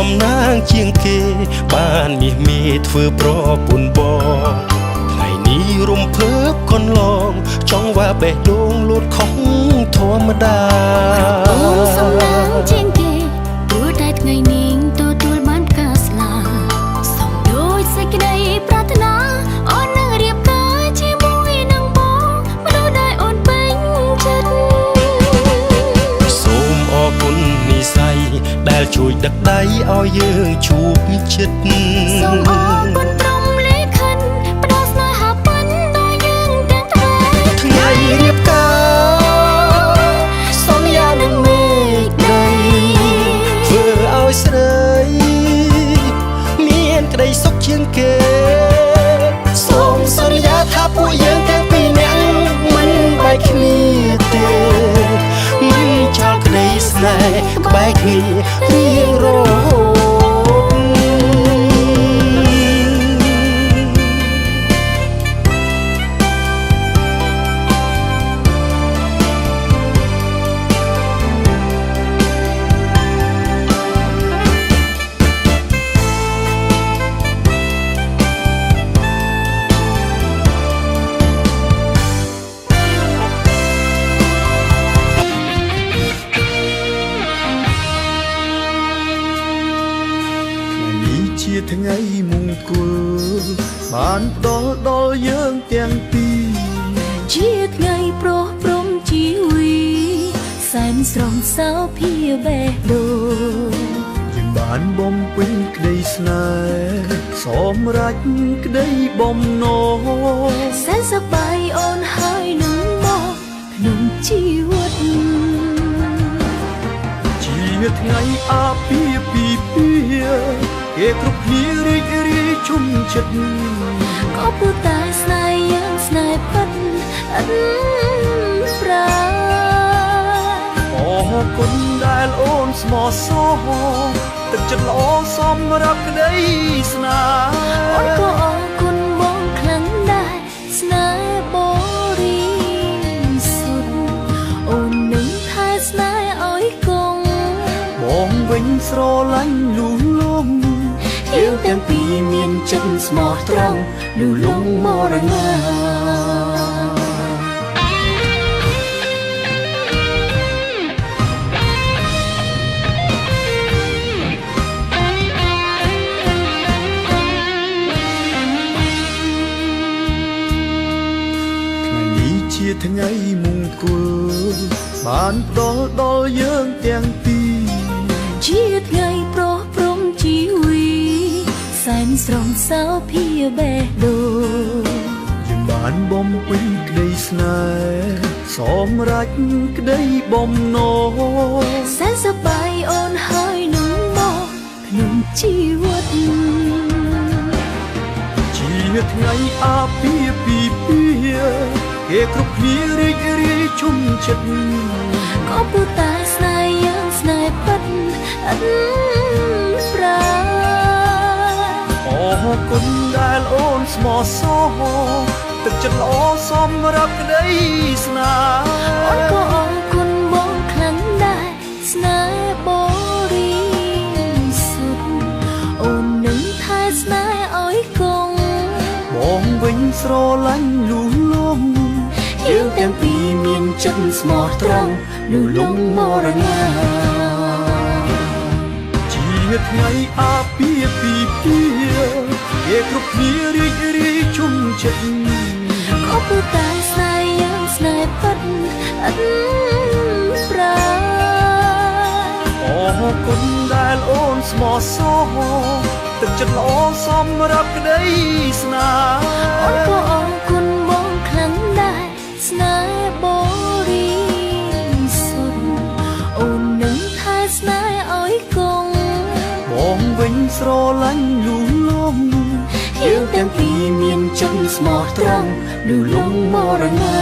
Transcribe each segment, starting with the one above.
សំណាងជាងគេបានមាសមេធ្វើប្រពន្ធបងថ្ងៃនេះរំភើបកូនឡងចង់ว่าបេះដូងលូតខុសធម្មតាអូនសំណាងជាងគេព្រោះតែថ្ងៃនេះទទួលបានការស្លាសំដូចសេចក្តីប្រាថ្នាអូននឹងរៀបការជាមួយនឹងបងមនុស្សដែលអូនពេញចិត្តសូមអរគុណនិស្ស័យដែលជួយដឹកដៃឲ្យយើងជួបចិត្តសូមអរគុណព្រមលេខិនផ្ដល់ស្នេហាពិនដល់យើងទាំងថ្ងៃរៀបការសន្យានឹងមេឃដីធ្វើឲ្យស្រីមានក្តីសុខជាងគេសូមសន្យាថាពួកយើងទាំងពីរនាក់មិនបែកគ្នាទេមិនចោលក្តីស្នេហ៍ក្បែរគ្នារៀងរហូតជាថ្ងៃមង្គលបានផ្ដល់ដល់យើងទាំងពីរជាថ្ងៃប្រោះព្រំជីវីសែនស្រងសៅភាបេះដូងយើងបានបំពេញក្តីស្នេហ៍សម្រេចក្តីបំណងសែនសប្បាយអូនហើយនឹងមកក្នុងជីវិតជាថ្ងៃអាពាហ៍ពិពាហ៍គេគ្រប់គ្នារីករាយជុំចិត្តក៏ព្រោះតែស្នេហ៍យើងស្នេហ៍ពិតអត់ប្រាអរគុណដែលអូនស្មោះសរទឹកចិត្តល្អសម្រាប់ក្តីស្នេហ៍អូនក៏អរគុណបងខ្លាំងដែរស្នេហ៍បរិសុទ្ធអូននឹងថែស្នេហ៍ឲ្យគង់បងវិញស្រឡាញ់លូលំយើងទាំងពីរមានចិត្តស្មោះត្រង់លូលំមរណាជាថ្ងៃមង្គលបានផ្ដល់ដល់យើងទាំងពីរជាថ្ងៃប្រោះព្រំជីវីសែនស្រងសៅភាបេះដូងយើងបានបំពេញក្តីស្នេហ៍សម្រេចក្តីបំណងសែនសប្បាយអូនហើយនឹងមកក្នុងជីវិតជាថ្ងៃអាពាហ៍ពិពាហ៍គេគ្រប់គ្នារីករាយជុំចិត្តក៏ព្រោះតែស្នេហ៍យើងស្នេហ៍ពិតអត់ប្រាអរគុណដែលអូនស្មោះសរទឹកចិត្តល្អសម្រាប់ក្តីស្នេហ៍អូនក៏អរគុណបងខ្លាំងដែរស្នេហ៍បរិសុទ្ធអូននឹងថែស្នេហ៍ឲ្យគង់បងវិញស្រឡាញ់លូលំយើងទាំងពីរមានចិត្តស្មោះត្រង់លូលំមរណាជាថ្ងៃអាពាហ៍ពិពាហ៍គេគ្រប់គ្នារីករាយជុំចិត្តក៏ព្រោះតែស្នេហ៍យើងស្នេហ៍ពិតអត់ប្រាអរគុណដែលអូនស្មោះសរទឹកចិត្តល្អសម្រាប់ក្តីស្នេហ៍អូនក៏អរគុណបងខ្លាំងដែរស្នេហ៍បរិសុទ្ធអូននឹងថែស្នេហ៍ឲ្យគង់បងវិញស្រឡាញ់លូលំយើងទាំងពីរមានចិត្តស្មោះត្រង់លូលំមរណា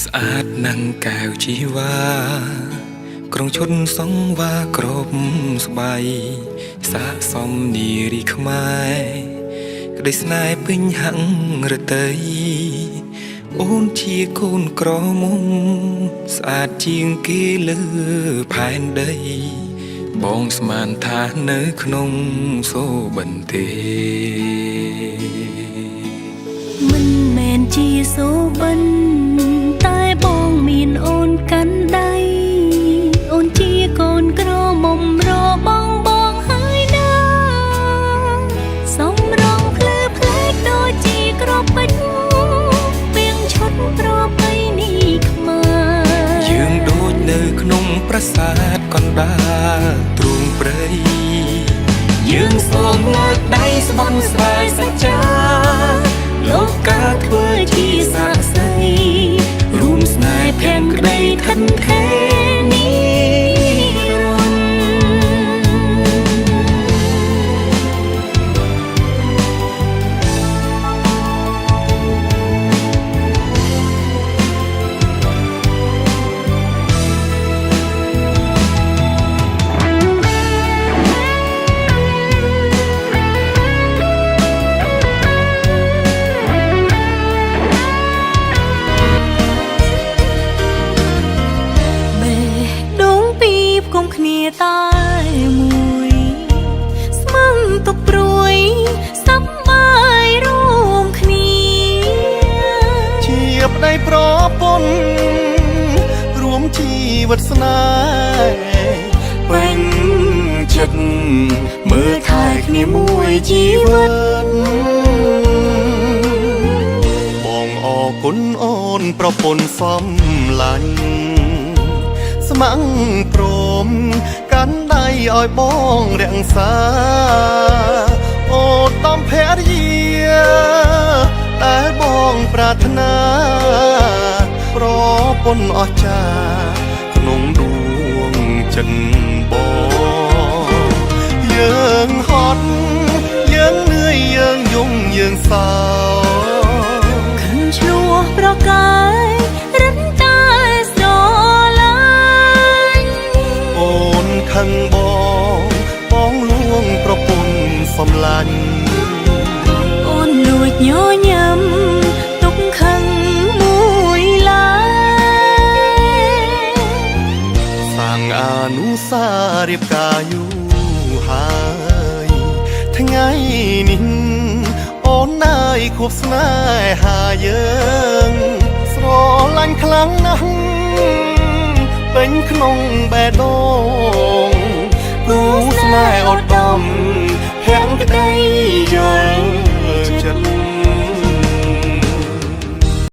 ស្អាតណាំងកែវជីវ៉ាក្រុងឈុនសងវ៉ាក្របស្បៃសាកសមនារីខ្មែរក្តីស្នេហ៍ពេញហឹងរតីអូនជាកូនក្រមុំស្អាតជាងគេលើផែនដីបងស្មានថានៅក្នុងសូបិនទេមិនមែនជាសូបិនតែបងមានអូនកាន់ដៃអូនជាកូនក្រមុំរបងហើយណាសំរងភ្លឺផ្លែកដូចជាក្របពេជ្រពីងឈុតប្រពៃណីខ្មែរយើងដូចនៅក្នុងប្រាសាទកណ្ដាលទ្រូងព្រៃយើងសូមលើកដៃស្បន់ស្រាយសច្ចាលោកកាធ្វើជាសាក្សីរួមស្នេហ៍ភក្តីថិនថេរនេះគ្នាតែមួយស្មឹងទុកព្រួយសប្បាយរួមគ្នាជាប្តីប្រពន្ធរួមជីវិតស្នេហ៍ពេញចិត្តមើលថែគ្នាមួយជីវិតបងអរគុណអូនប្រពន្ធសំឡាញ់ស្ម័គ្រព្រមកាន់ដៃឲ្យបងរក្សាអូនតំភរិយាដែលបងប្រាថ្នាប្រពន្ធអស្ចារ្យក្នុងដួងចិត្តបងយើងហត់យើងនឿយយើងយំយើងសោខឹងឆ្លោះប្រកាយរិនតែស្រឡាញ់អូនខឹងបងលួងប្រពន្ធសំឡាញ់អូនលួចញញឹមទុកខឹងមួយឡើយសាងអនុស្សាវរីយ៍កាយូរហើយថ្ងៃនេះអូនណាយខួបស្នេហាយើងស្រឡាញ់ខ្លាំងណាស់ពេញក្នុងបេះដូងគូស្នេហ៍ឧត្តមភក្តីយល់